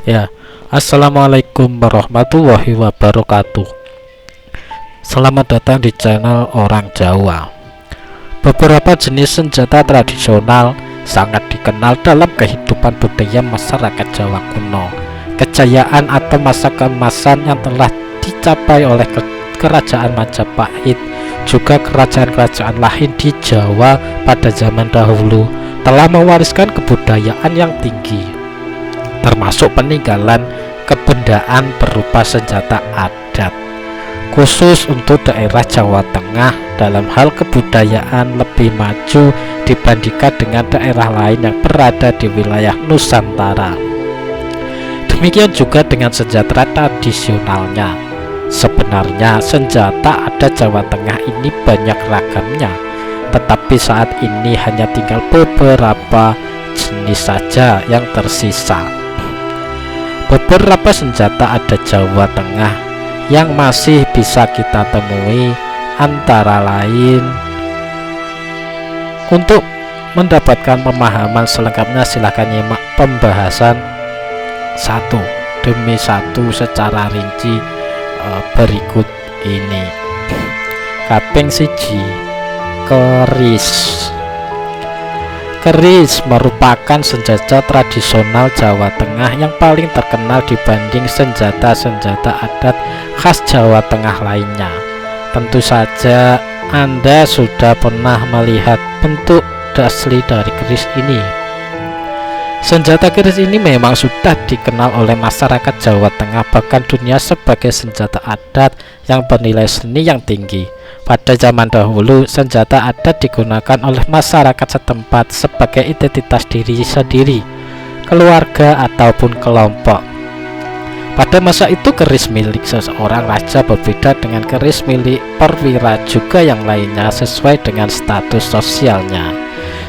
Ya, assalamualaikum warahmatullahi wabarakatuh. Selamat datang di channel Orang Jawa. Beberapa jenis senjata tradisional sangat dikenal dalam kehidupan budaya masyarakat Jawa kuno. Kejayaan atau masa keemasan yang telah dicapai oleh kerajaan Majapahit, juga kerajaan-kerajaan lain di Jawa pada zaman dahulu, telah mewariskan kebudayaan yang tinggi, termasuk peninggalan kebendaan berupa senjata adat. Khusus untuk daerah Jawa Tengah, dalam hal kebudayaan lebih maju dibandingkan dengan daerah lain yang berada di wilayah Nusantara. Demikian juga dengan senjata tradisionalnya. Sebenarnya senjata adat Jawa Tengah ini banyak ragamnya, tetapi saat ini hanya tinggal beberapa jenis saja yang tersisa. Beberapa senjata adat Jawa Tengah yang masih bisa kita temui antara lain. Untuk mendapatkan pemahaman selengkapnya silahkan nyimak pembahasan satu demi satu secara rinci berikut ini. Kaping siji, keris. Keris merupakan senjata tradisional Jawa Tengah yang paling terkenal dibanding senjata-senjata adat khas Jawa Tengah lainnya. Tentu saja Anda sudah pernah melihat bentuk asli dari keris ini. Senjata keris ini memang sudah dikenal oleh masyarakat Jawa Tengah bahkan dunia sebagai senjata adat yang bernilai seni yang tinggi. Pada zaman dahulu, senjata adat digunakan oleh masyarakat setempat sebagai identitas diri sendiri, keluarga, ataupun kelompok. Pada masa itu, keris milik seseorang raja berbeda dengan keris milik perwira juga yang lainnya sesuai dengan status sosialnya.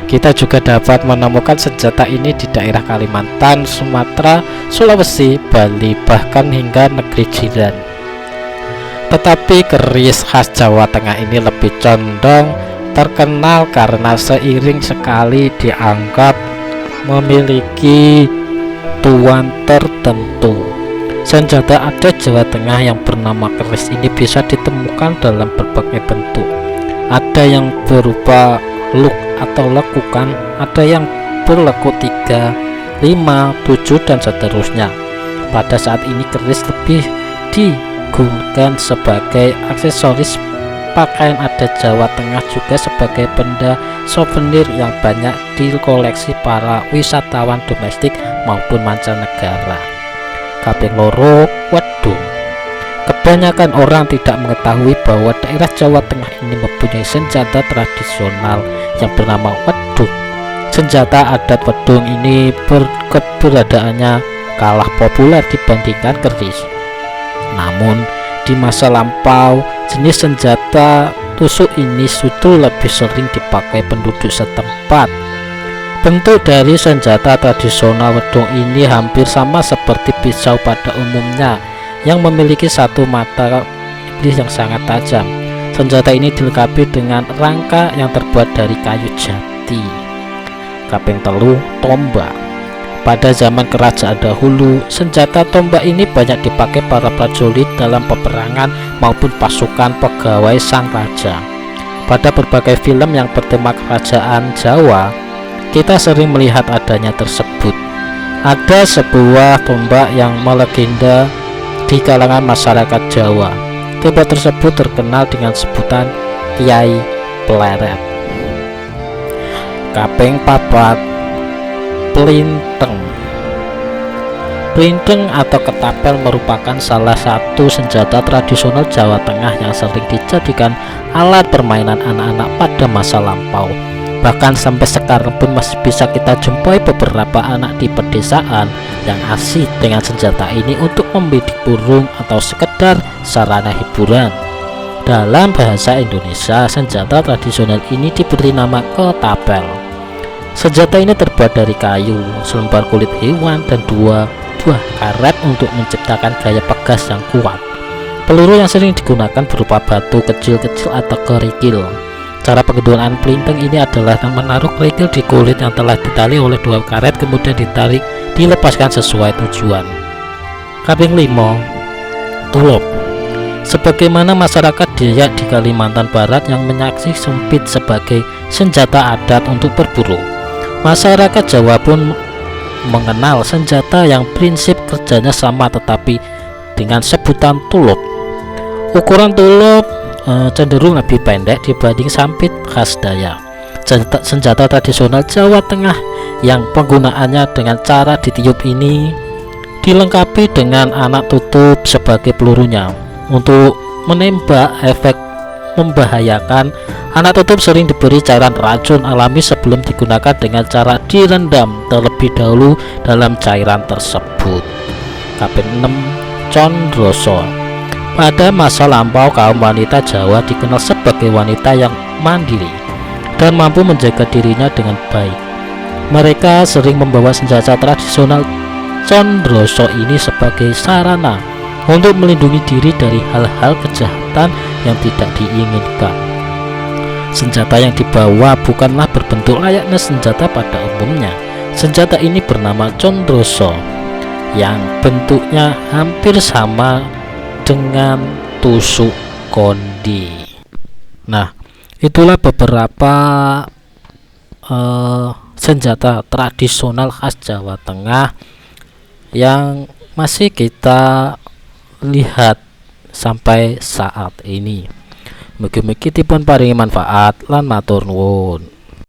Kita juga dapat menemukan senjata ini di daerah Kalimantan, Sumatera, Sulawesi, Bali, bahkan hingga negeri jiran. Tetapi keris khas Jawa Tengah ini lebih condong terkenal karena seiring sekali dianggap memiliki tuan tertentu. Senjata adat Jawa Tengah yang bernama keris ini bisa ditemukan dalam berbagai bentuk. Ada yang berupa luk atau lekukan, ada yang berlekuk 3, 5, 7 dan seterusnya. Pada saat ini keris lebih digunakan sebagai aksesoris pakaian adat Jawa Tengah, juga sebagai benda souvenir yang banyak dikoleksi para wisatawan domestik maupun mancanegara. Kaping loro, wedhung. Kebanyakan orang tidak mengetahui bahwa daerah Jawa Tengah ini mempunyai senjata tradisional yang bernama wedhung. Senjata adat wedhung ini keberadaannya kalah populer dibandingkan keris. Namun di masa lampau, jenis senjata tusuk ini justru lebih sering dipakai penduduk setempat. Bentuk dari senjata tradisional wedhung ini hampir sama seperti pisau pada umumnya, yang memiliki satu mata iblis yang sangat tajam. Senjata ini dilengkapi dengan rangka yang terbuat dari kayu jati. Kaping telu, tombak. Pada zaman kerajaan dahulu, senjata tombak ini banyak dipakai para prajurit dalam peperangan maupun pasukan pegawai sang raja. Pada berbagai film yang bertema kerajaan Jawa, kita sering melihat adanya tersebut. Ada sebuah tombak yang melegenda di kalangan masyarakat Jawa. Tombak tersebut terkenal dengan sebutan Kiai Pleret. Kaping papat, plinteng. Plinteng atau ketapel merupakan salah satu senjata tradisional Jawa Tengah yang sering dijadikan alat permainan anak-anak pada masa lampau. Bahkan sampai sekarang pun masih bisa kita jumpai beberapa anak di pedesaan yang asik dengan senjata ini untuk membidik burung atau sekedar sarana hiburan. Dalam bahasa Indonesia, senjata tradisional ini diberi nama ketapel. Senjata ini terbuat dari kayu, selembar kulit hewan, dan dua buah karet untuk menciptakan gaya pegas yang kuat. Peluru yang sering digunakan berupa batu kecil-kecil atau kerikil. Cara penggunaan plinteng ini adalah menaruh kerikil di kulit yang telah ditali oleh dua karet, kemudian ditarik, dilepaskan sesuai tujuan. Kaping 5, tulop. Sebagaimana masyarakat Dayak di Kalimantan Barat yang menyaksi sumpit sebagai senjata adat untuk berburu, masyarakat Jawa pun mengenal senjata yang prinsip kerjanya sama tetapi dengan sebutan tulop. Ukuran tulop cenderung lebih pendek dibanding sampit khas Dayak. Senjata tradisional Jawa Tengah yang penggunaannya dengan cara ditiup ini dilengkapi dengan anak tutup sebagai pelurunya. Untuk menembak efek membahayakan, anak tutup sering diberi cairan racun alami sebelum digunakan dengan cara direndam terlebih dahulu dalam cairan tersebut. Kaping 6, Condroso. Pada masa lampau, kaum wanita Jawa dikenal sebagai wanita yang mandiri dan mampu menjaga dirinya dengan baik. Mereka sering membawa senjata tradisional Condroso ini sebagai sarana untuk melindungi diri dari hal-hal kejahatan yang tidak diinginkan. Senjata yang dibawa bukanlah berbentuk layaknya senjata pada umumnya. Senjata ini bernama Condroso yang bentuknya hampir sama dengan tusuk konde. Nah, itulah beberapa senjata tradisional khas Jawa Tengah yang masih kita lihat sampai saat ini. Mugi-mugi dipun paringi manfaat lan matur nuwun.